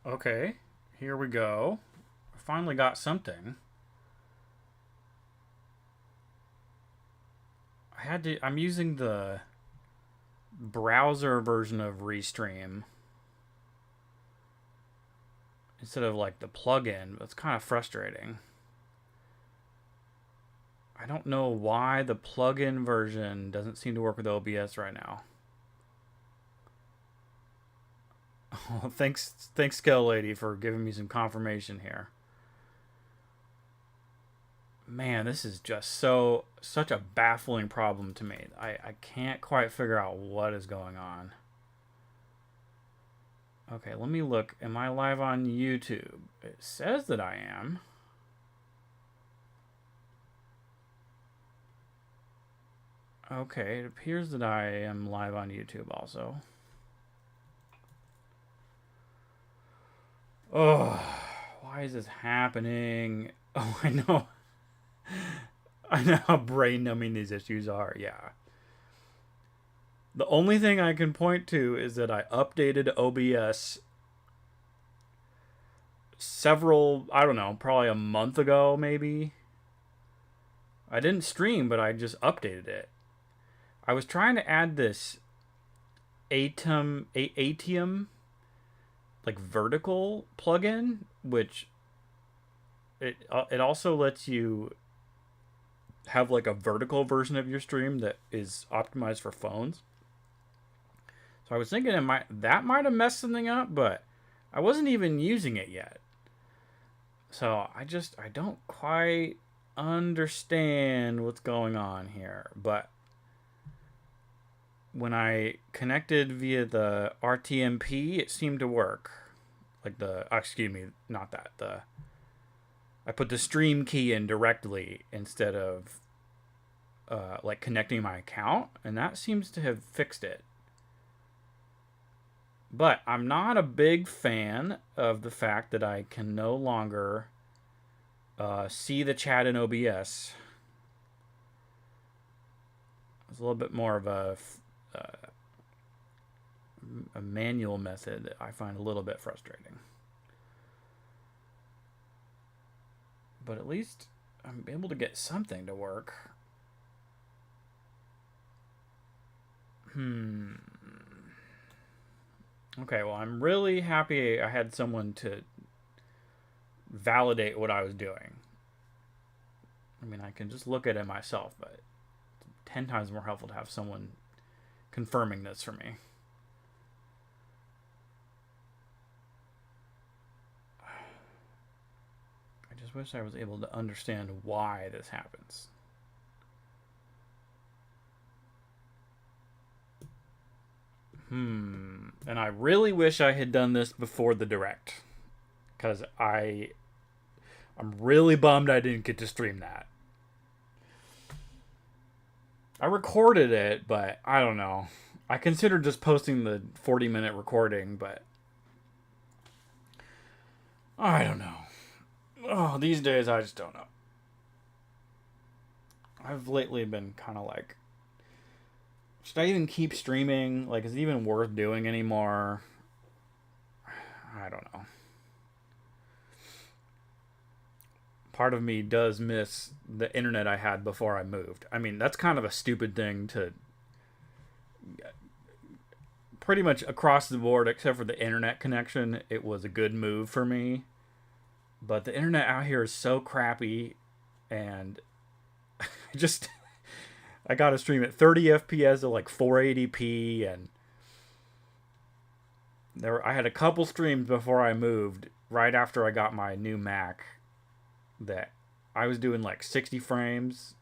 Okay, here we go. I finally got something. I'm using the browser version of Restream instead of like the plugin. It's kind of frustrating. I don't know why the plugin version doesn't seem to work with OBS right now. Oh, thanks, Scale Lady, for giving me some confirmation here. Man, this is just such a baffling problem to me. I can't quite figure out what is going on. Okay, let me look. Am I live on YouTube? It says that I am. Okay, it appears that I am live on YouTube also. Oh, why is this happening? Oh, I know. I know how brain numbing these issues are. Yeah. The only thing I can point to is that I updated OBS I don't know, probably a month ago, maybe. I didn't stream, but I just updated it. I was trying to add this Atium like vertical plugin, which it also lets you have like a vertical version of your stream that is optimized for phones. So I was thinking that might have messed something up, but I wasn't even using it yet. So I don't quite understand what's going on here. But when I connected via the RTMP, it seemed to work. Like excuse me, not that. I put the stream key in directly instead of like connecting my account, and that seems to have fixed it. But I'm not a big fan of the fact that I can no longer see the chat in OBS. It's a little bit more of a manual method that I find a little bit frustrating. But at least I'm able to get something to work. Okay, well, I'm really happy I had someone to validate what I was doing. I mean, I can just look at it myself, but it's 10 times more helpful to have someone confirming this for me. I just wish I was able to understand why this happens. And I really wish I had done this before the direct, because I'm really bummed I didn't get to stream that. I recorded it, but I don't know. I considered just posting the 40-minute recording, but I don't know. Oh, these days I just don't know. I've lately been kind of like, should I even keep streaming? Like, is it even worth doing anymore? I don't know. Part of me does miss the internet I had before I moved. I mean, that's kind of a stupid thing to pretty much across the board, except for the internet connection. It was a good move for me. But the internet out here is so crappy, and just I got to stream at 30 FPS at like 480p, and I had a couple streams before I moved, right after I got my new Mac, that I was doing like 60 frames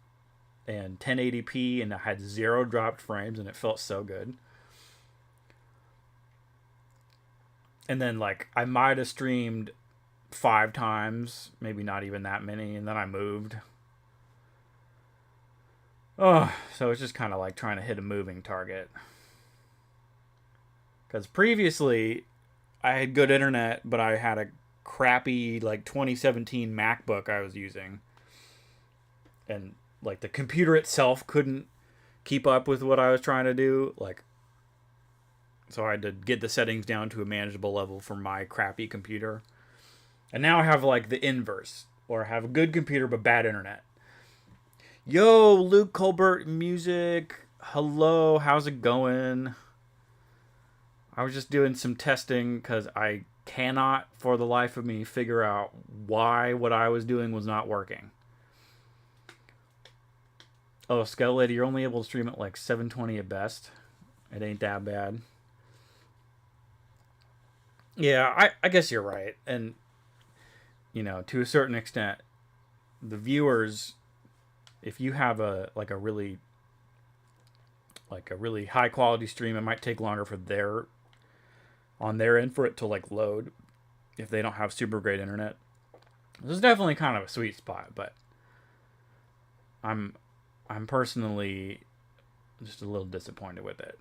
and 1080p, and I had zero dropped frames, and it felt so good. And then like I might have streamed 5 times, maybe not even that many, and then I moved. Oh, so it's just kind of like trying to hit a moving target. Because previously, I had good internet, but I had a crappy like 2017 MacBook I was using, and like the computer itself couldn't keep up with what I was trying to do. Like So I had to get the settings down to a manageable level for my crappy computer. And now I have like the inverse, or I have a good computer but bad internet. Yo, Luke Colbert Music. Hello, how's it going? I was just doing some testing because I cannot for the life of me figure out why what I was doing was not working. Oh, Skell Lady, you're only able to stream at like 720 at best. It ain't that bad. Yeah, I guess you're right. And, to a certain extent, the viewers, if you have a really high quality stream, it might take longer for on their end for it to like load if they don't have super great internet. This is definitely kind of a sweet spot, but I'm personally just a little disappointed with it.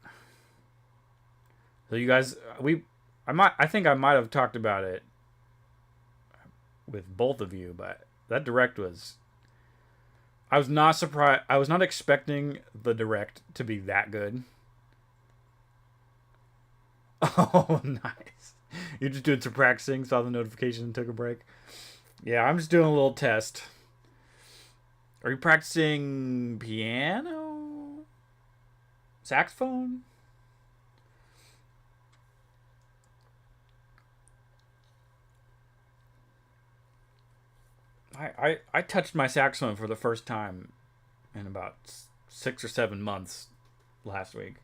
So you guys, I think I might have talked about it with both of you, but that direct was, I was not surprised. I was not expecting the direct to be that good. Oh, nice. You're just doing some practicing, saw the notification, and took a break. Yeah, I'm just doing a little test. Are you practicing piano? Saxophone? I touched my saxophone for the first time in about 6 or 7 months last week.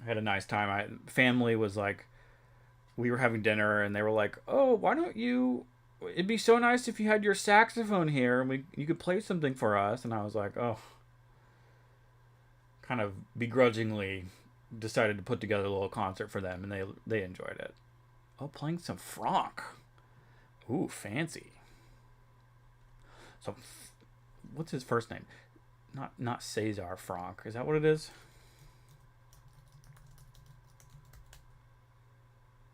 I had a nice time. Family was like, we were having dinner and they were like, "Oh, why don't you? It'd be so nice if you had your saxophone here and you could play something for us." And I was like, "Oh," kind of begrudgingly decided to put together a little concert for them, and they enjoyed it. Oh, playing some Franck. Ooh, fancy. So, what's his first name? Not Cesar Franck. Is that what it is?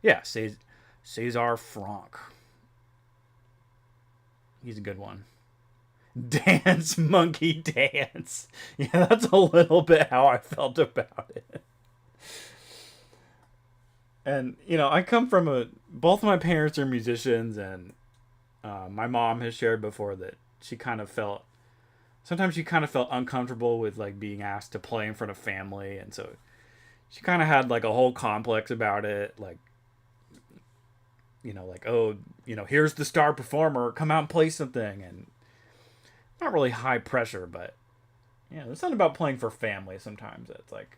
Yeah, Cesar Franck. He's a good one. Dance, monkey, dance. Yeah, that's a little bit how I felt about it. And I come from both of my parents are musicians, and my mom has shared before that she kind of felt sometimes she kind of felt uncomfortable with like being asked to play in front of family, and so she kind of had like a whole complex about it, like like, oh, here's the star performer, come out and play something, and not really high pressure, but there's something about playing for family sometimes that's like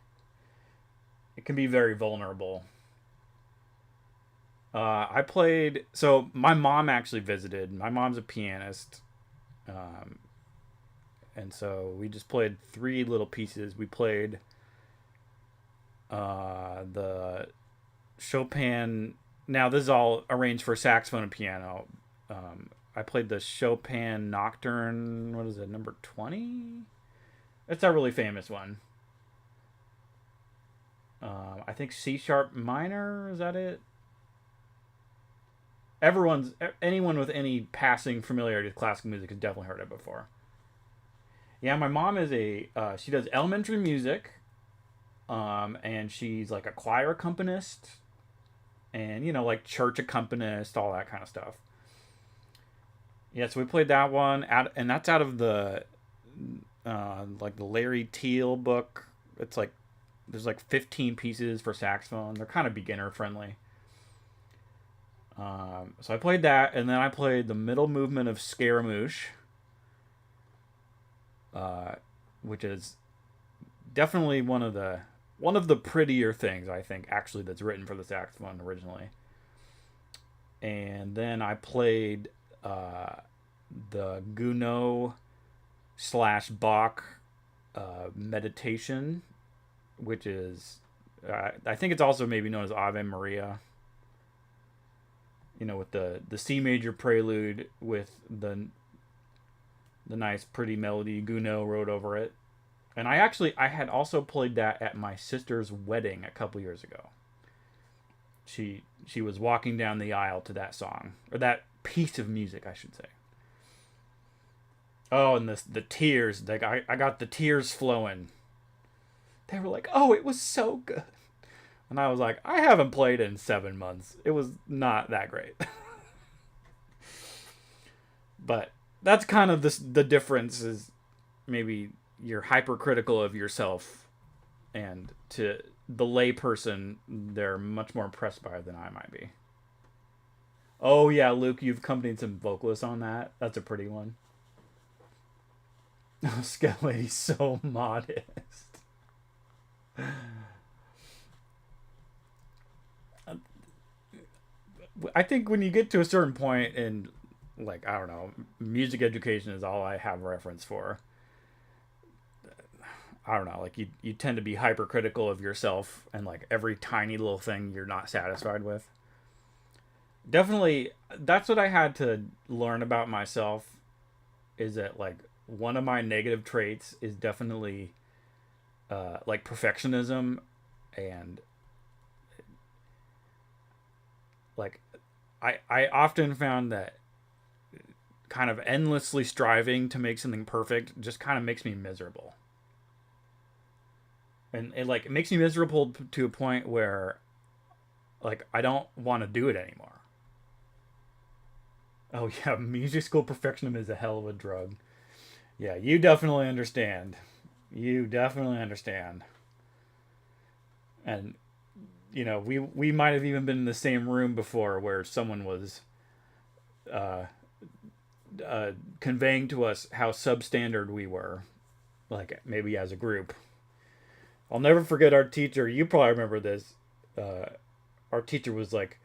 it can be very vulnerable. I played. So my mom actually visited. My mom's a pianist, um, and so we just played three little pieces. We played the Chopin. Now this is all arranged for saxophone and piano. I played the Chopin Nocturne. What is it? Number 20. It's a really famous one. I think C sharp minor. Is that it? Anyone with any passing familiarity with classical music has definitely heard it before. Yeah, my mom is she does elementary music, and she's like a choir accompanist, and like church accompanist, all that kind of stuff. Yeah, so we played that one and that's out of the like the Larry Teal book. It's like there's like 15 pieces for saxophone. They're kind of beginner friendly. So I played that, and then I played the middle movement of Scaramouche, which is definitely one of the prettier things I think actually that's written for the saxophone originally. And then I played the Gounod / Bach meditation, which is I think it's also maybe known as Ave Maria. With the C major prelude with the nice pretty melody Gounod wrote over it. And I had also played that at my sister's wedding a couple years ago. She was walking down the aisle to that song, or that piece of music, I should say. Oh, and the tears, like I got the tears flowing. They were like, "Oh, it was so good." And I was like, I haven't played in 7 months. It was not that great. But that's kind of the difference is maybe you're hypercritical of yourself, and to the layperson, they're much more impressed by it than I might be. Oh yeah, Luke, you've accompanied some vocalists on that. That's a pretty one. Oh, Scout Lady's so modest. I think when you get to a certain point in, like, I don't know, music education is all I have reference for. I don't know, like you tend to be hypercritical of yourself and like every tiny little thing you're not satisfied with. Definitely, that's what I had to learn about myself. Is that like one of my negative traits is definitely like perfectionism, and like I often found that kind of endlessly striving to make something perfect just kind of makes me miserable. And it makes me miserable to a point where like I don't want to do it anymore. Oh yeah, music school perfectionism is a hell of a drug. Yeah, you definitely understand. You definitely understand. And we might have even been in the same room before where someone was uh, conveying to us how substandard we were, like maybe as a group. I'll never forget our teacher. You probably remember this. Our teacher was like,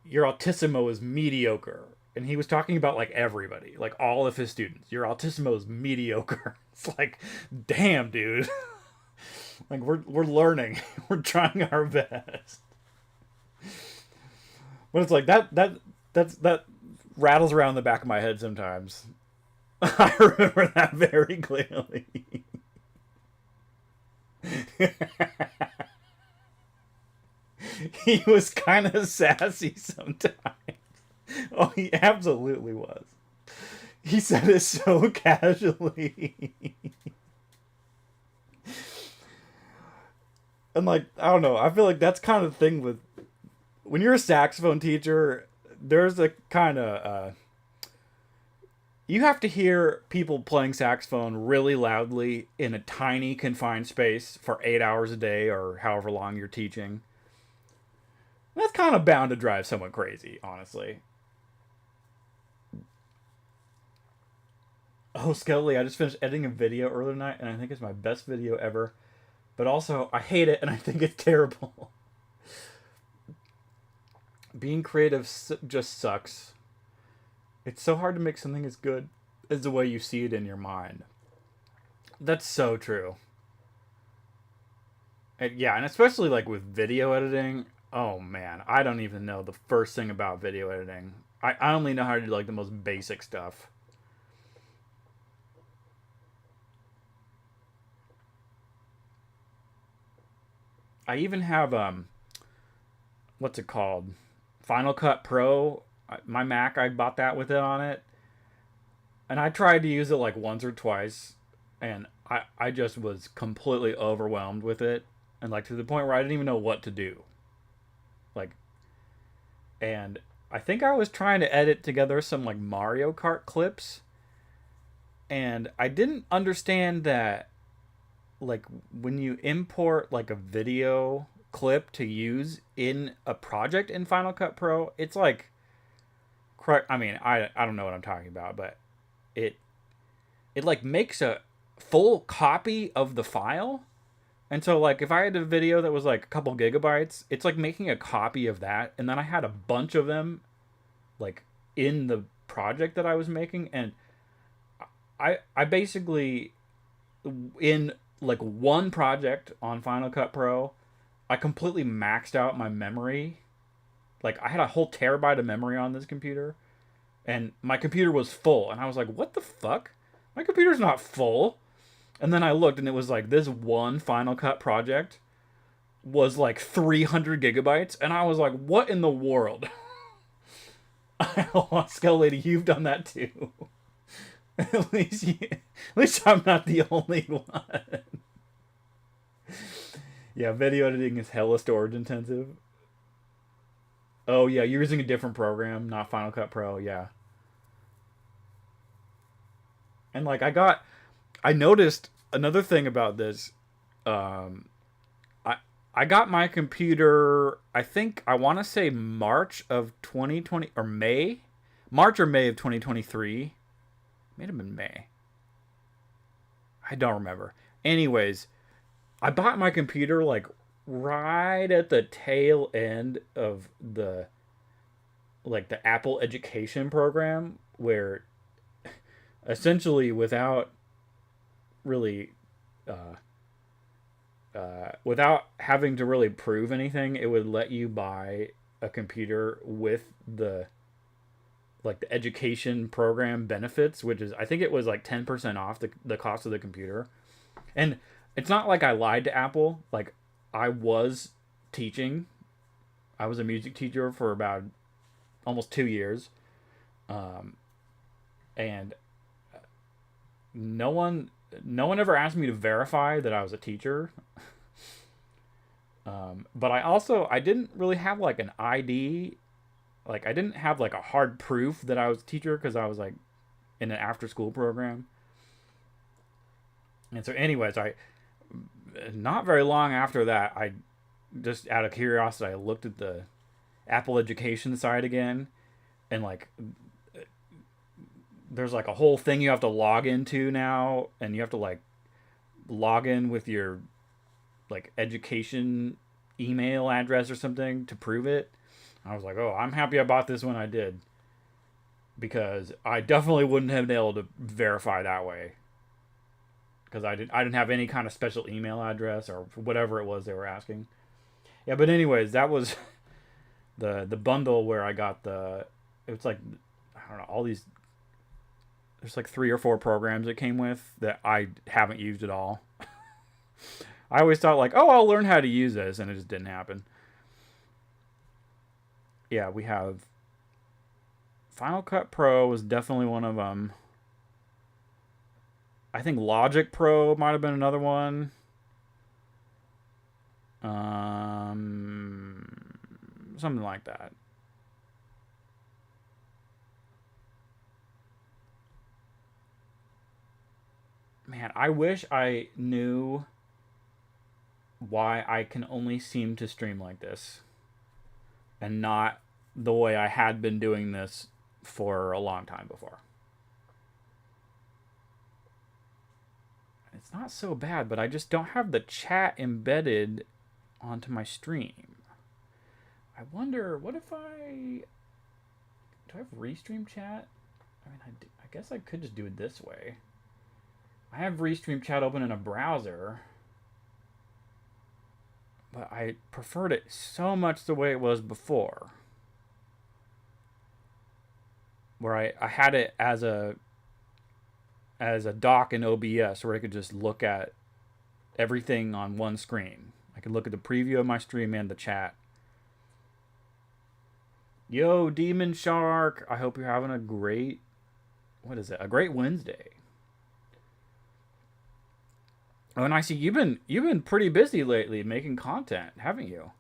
"Your altissimo is mediocre," and he was talking about like everybody, like all of his students. Your altissimo is mediocre. It's like, damn, dude. Like we're learning, we're trying our best. But it's like that rattles around the back of my head sometimes. I remember that very clearly. He was kind of sassy sometimes. Oh, he absolutely was. He said it so casually. And like, I don't know, I feel like that's kind of the thing with when you're a saxophone teacher, there's a kind of you have to hear people playing saxophone really loudly in a tiny confined space for 8 hours a day or however long you're teaching. That's kind of bound to drive someone crazy, honestly. Oh, Skelly, I just finished editing a video earlier tonight, and I think it's my best video ever. But also, I hate it, and I think it's terrible. Being creative just sucks. It's so hard to make something as good as the way you see it in your mind. That's so true. And yeah, and especially like with video editing. Oh man, I don't even know the first thing about video editing. I only know how to do like the most basic stuff. I even have what's it called? Final Cut Pro. My Mac, I bought that with it on it, and I tried to use it like once or twice, and I just was completely overwhelmed with it, and like to the point where I didn't even know what to do. Like, and I think I was trying to edit together some like Mario Kart clips, and I didn't understand that like when you import like a video clip to use in a project in Final Cut Pro, it's like correct. I mean, I don't know what I'm talking about, but it it like makes a full copy of the file. And so like if I had a video that was like a couple gigabytes, it's like making a copy of that, and then I had a bunch of them like in the project that I was making, and I basically in like one project on Final Cut Pro, I completely maxed out my memory. Like I had a whole terabyte of memory on this computer, and my computer was full, and I was like, "What the fuck? My computer's not full." And then I looked, and it was like this one Final Cut project was like 300 gigabytes, and I was like, "What in the world?" Scale Lady, you've done that too. At least I'm not the only one. Yeah, video editing is hella storage intensive. Oh yeah, you're using a different program, not Final Cut Pro. Yeah, and like I noticed another thing about this. Um, I I got my computer. I think I want to say March of 2020 or March or May of 2023. May have been May. I don't remember. Anyways, I bought my computer like right at the tail end of the Apple education program where essentially without really uh, without having to really prove anything, it would let you buy a computer with the education program benefits, which is I think it was like 10% off the cost of the computer. And it's not like I lied to Apple. Like I was teaching. I was a music teacher for about almost 2 years, um, and no one no one ever asked me to verify that I was a teacher. But I didn't really have like an ID. Like I didn't have like a hard proof that I was a teacher because I was like in an after school program. And so, anyways, I not very long after that, I just out of curiosity, I looked at the Apple Education site again, and like there's like a whole thing you have to log into now, and you have to like log in with your like education email address or something to prove it. I was like, oh, I'm happy I bought this when I did because I definitely wouldn't have been able to verify that way because I didn't have any kind of special email address or whatever it was they were asking. Yeah, but anyways, that was the bundle where I got it was like I don't know all these. There's like 3 or 4 programs it came with that I haven't used at all. I always thought like, oh, I'll learn how to use this, and it just didn't happen. Yeah, we have Final Cut Pro was definitely one of them. I think Logic Pro might have been another one. Something like that. Man, I wish I knew why I can only seem to stream like this and not the way I had been doing this for a long time before. It's not so bad, but I just don't have the chat embedded onto my stream. I wonder, what if do I have restream chat? I mean, I guess I could just do it this way. I have restream chat open in a browser, but I preferred it so much the way it was before, where I had it as a dock in OBS where I could just look at everything on one screen. I could look at the preview of my stream and the chat. Yo, Demon Shark! I hope you're having a great a great Wednesday. Oh, and I see you've been pretty busy lately making content, haven't you?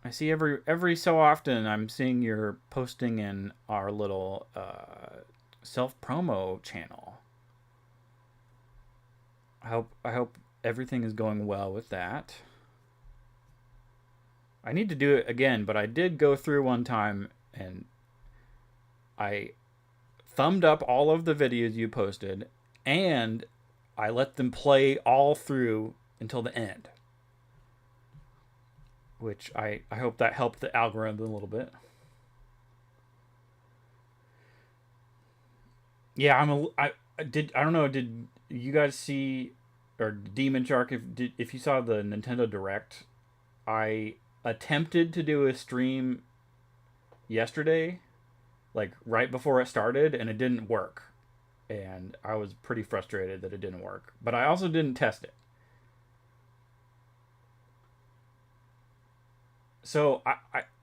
I see every so often I'm seeing you're posting in our little self promo channel. I hope everything is going well with that. I need to do it again, but I did go through one time and I thumbed up all of the videos you posted and I let them play all through until the end. Which I hope that helped the algorithm a little bit. Yeah, I don't know, did you guys see or Demon Shark if you saw the Nintendo Direct, I attempted to do a stream yesterday, like right before it started, and it didn't work. And I was pretty frustrated that it didn't work. But I also didn't test it. So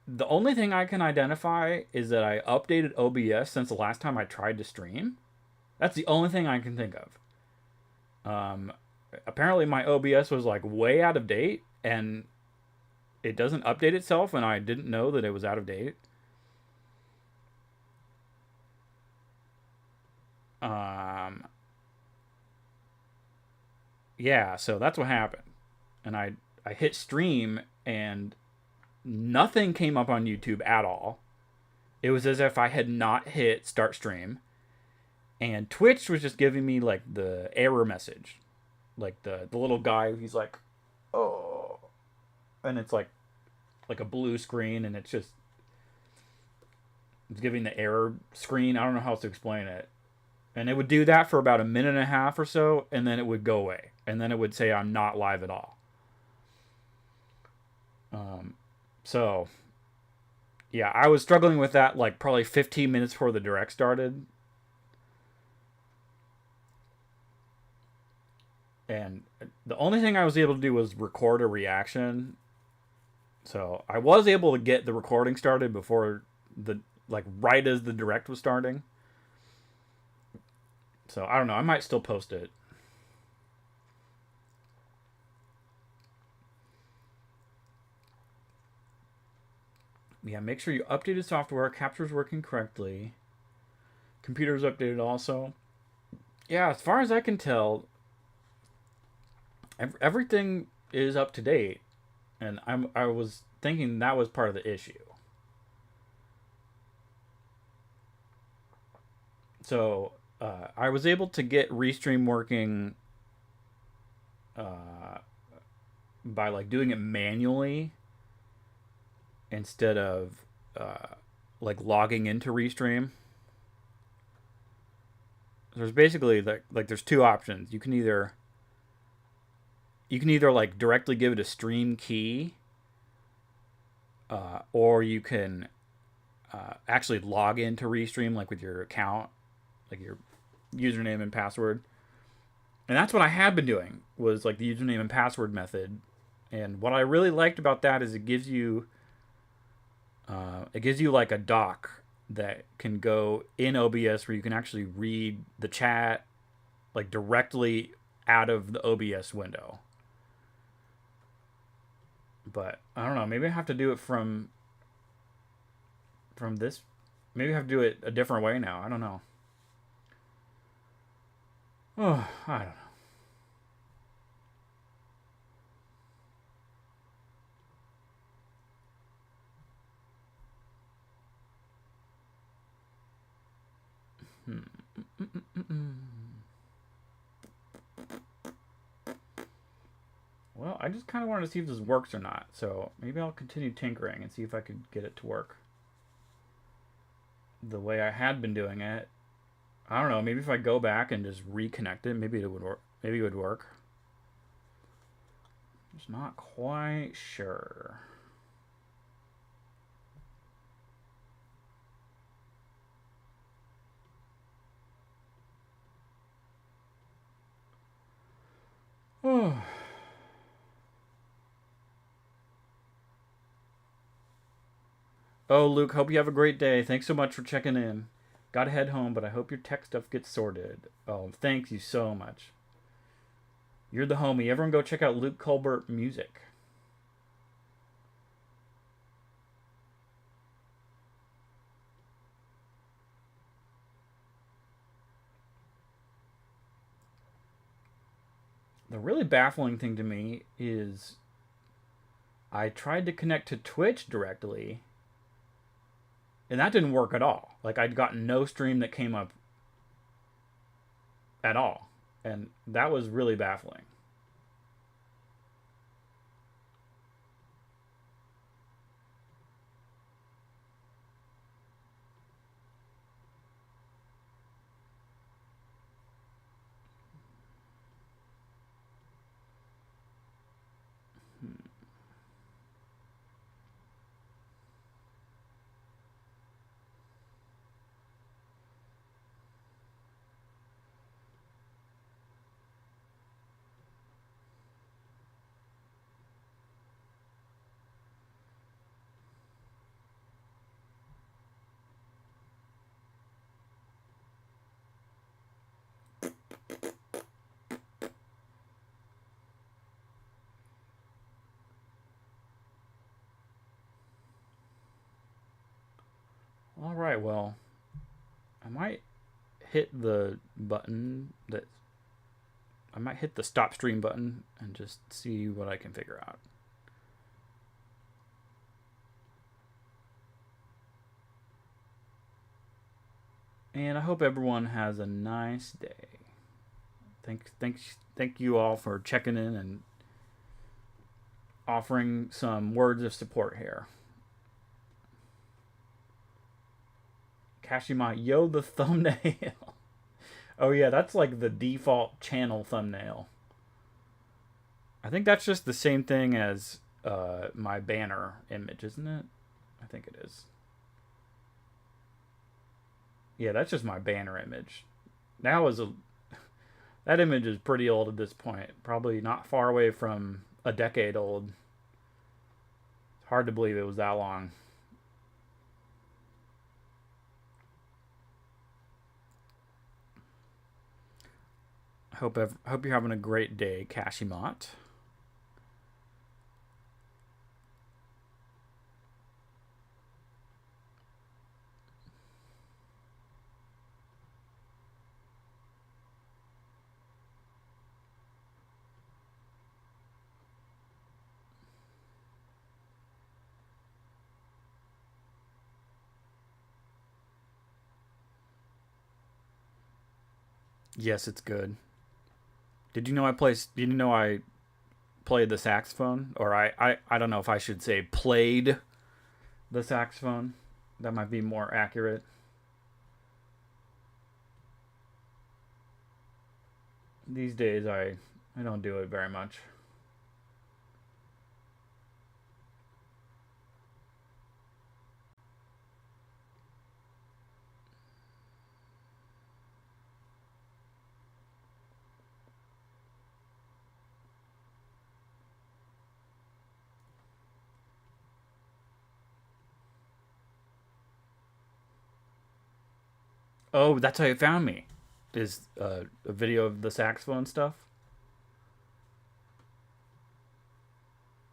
the only thing I can identify is that I updated OBS since the last time I tried to stream. That's the only thing I can think of. Um, apparently my OBS was like way out of date, and it doesn't update itself, and I didn't know that it was out of date. Um, yeah, so that's what happened. And I hit stream, and nothing came up on YouTube at all. It was as if I had not hit start stream. And Twitch was just giving me like the error message. Like the little guy, he's like, oh. And it's like a blue screen, and it's giving the error screen. I don't know how else to explain it. And it would do that for about a minute and a half or so, and then it would go away. And then it would say I'm not live at all. So yeah, I was struggling with that like probably 15 minutes before the direct started. And the only thing I was able to do was record a reaction. So I was able to get the recording started before the like right as the direct was starting. So I don't know. I might still post it. Yeah, make sure you updated software. Capture's working correctly. Computer's updated also. Yeah, as far as I can tell, everything is up to date. And I was thinking that was part of the issue. So I was able to get Restream working by like doing it manually instead of like logging into Restream. There's basically like there's two options. You can either like directly give it a stream key, or you can actually log into Restream like with your account, like your username and password. And that's what I had been doing, was like the username and password method. And what I really liked about that is it gives you like a doc that can go in OBS where you can actually read the chat like directly out of the OBS window. But I don't know, maybe I have to do it from this. Maybe I have to do it a different way now. I don't know. Oh, I don't know. Well, I just kind of wanted to see if this works or not. So maybe I'll continue tinkering and see if I could get it to work the way I had been doing it. I don't know. Maybe if I go back and just reconnect it, maybe it would work. Maybe it would work. Just not quite sure. Oh. Oh, Luke, hope you have a great day. Thanks so much for checking in. Gotta head home, but I hope your tech stuff gets sorted. Oh, thank you so much. You're the homie. Everyone go check out Luke Colbert Music. The really baffling thing to me is I tried to connect to Twitch directly, and that didn't work at all. Like, I'd gotten no stream that came up at all. And that was really baffling. right, well, I might hit the button that I might hit the stop stream button and just see what I can figure out. And I hope everyone has a nice day. Thank you all for checking in and offering some words of support here. Kashima, yo, the thumbnail. Oh yeah, that's like the default channel thumbnail. I think that's just the same thing as my banner image, isn't it? I think it is. Yeah, that's just my banner image. That image is pretty old at this point. Probably not far away from a decade old. It's hard to believe it was that long. Hope you're having a great day, Kashimot. Yes, it's good. Did you know I played the saxophone? Or I don't know if I should say played the saxophone. That might be more accurate. These days I don't do it very much. Oh, that's how you found me. Is a video of the saxophone stuff.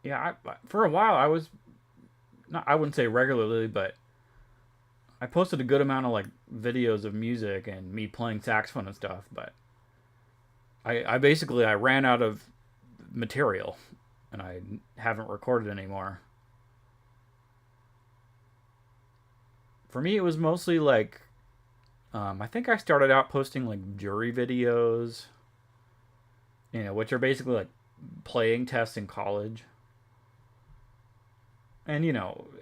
Yeah, for a while I was not. I wouldn't say regularly, but I posted a good amount of like videos of music and me playing saxophone and stuff. But I basically I ran out of material, and I haven't recorded anymore. For me, it was mostly like I think I started out posting like jury videos, which are basically like playing tests in college. And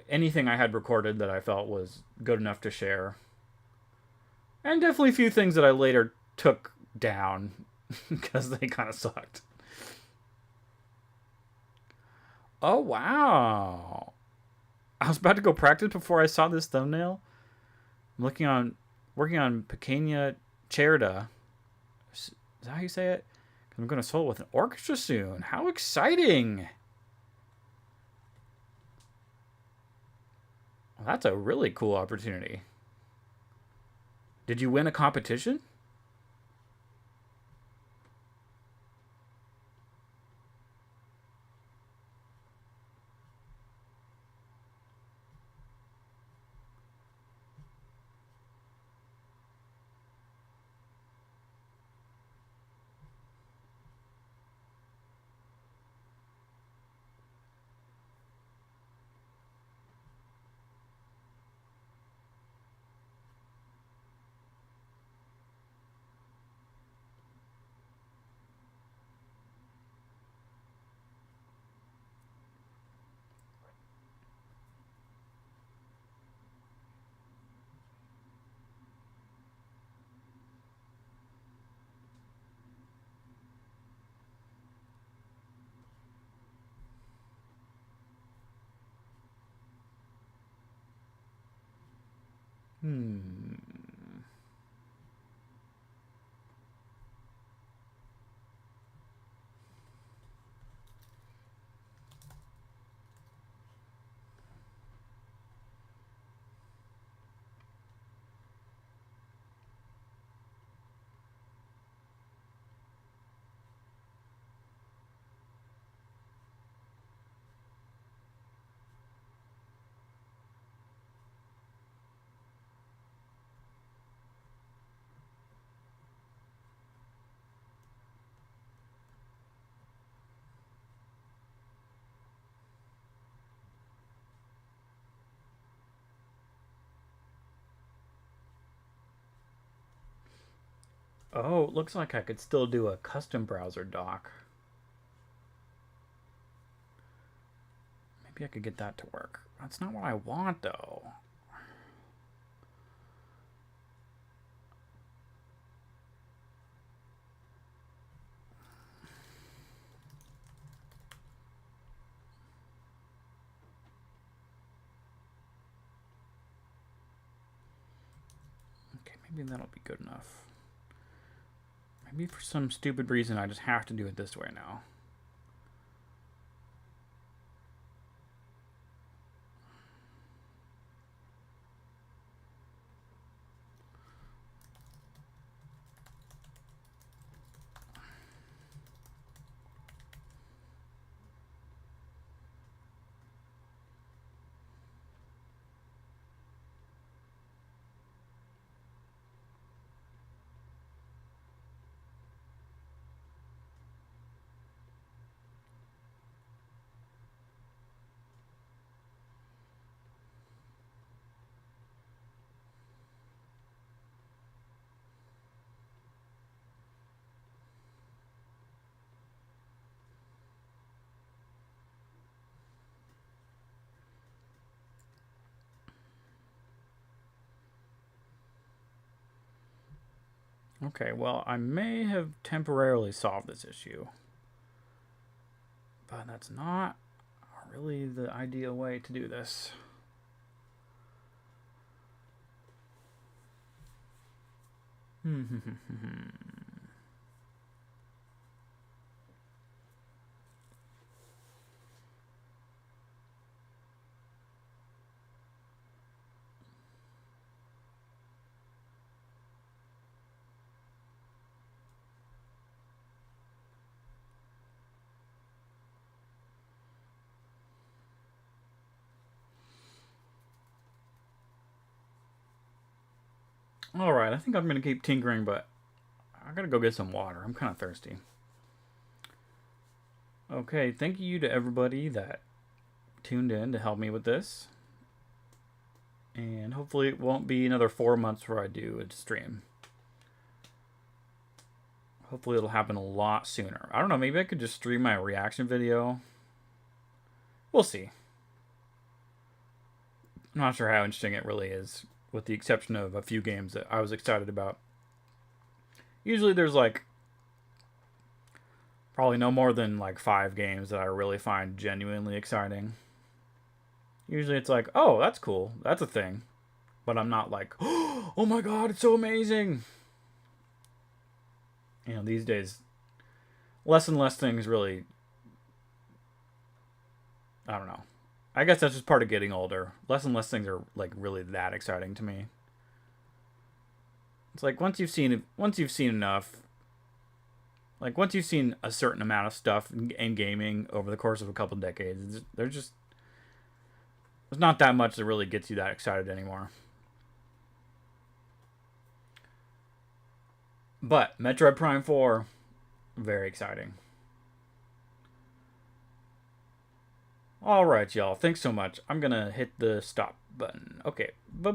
anything I had recorded that I felt was good enough to share. And definitely a few things that I later took down because they kind of sucked. Oh wow. I was about to go practice before I saw this thumbnail. I'm working on Pequeña Cerda. Is that how you say it? I'm going to solo with an orchestra soon. How exciting! Well, that's a really cool opportunity. Did you win a competition? Hmm. Oh, it looks like I could still do a custom browser dock. Maybe I could get that to work. That's not what I want, though. Okay, maybe that'll be good enough. Maybe for some stupid reason I just have to do it this way now. Okay, well, I may have temporarily solved this issue. But that's not really the ideal way to do this. Alright, I think I'm going to keep tinkering, but I gotta go get some water. I'm kind of thirsty. Okay, thank you to everybody that tuned in to help me with this. And hopefully it won't be another 4 months where I do a stream. Hopefully it'll happen a lot sooner. I don't know, maybe I could just stream my reaction video. We'll see. I'm not sure how interesting it really is, with the exception of a few games that I was excited about. Usually there's like probably no more than like 5 games that I really find genuinely exciting. Usually it's like, oh, that's cool. That's a thing. But I'm not like, oh my god, it's so amazing. You know, these days, less and less things really, I don't know. I guess that's just part of getting older. Less and less things are like really that exciting to me. It's like once you've seen enough, like once you've seen a certain amount of stuff in gaming over the course of a couple decades, there's not that much that really gets you that excited anymore. But Metroid Prime 4, very exciting. Alright, y'all. Thanks so much. I'm going to hit the stop button. Okay, bye-bye.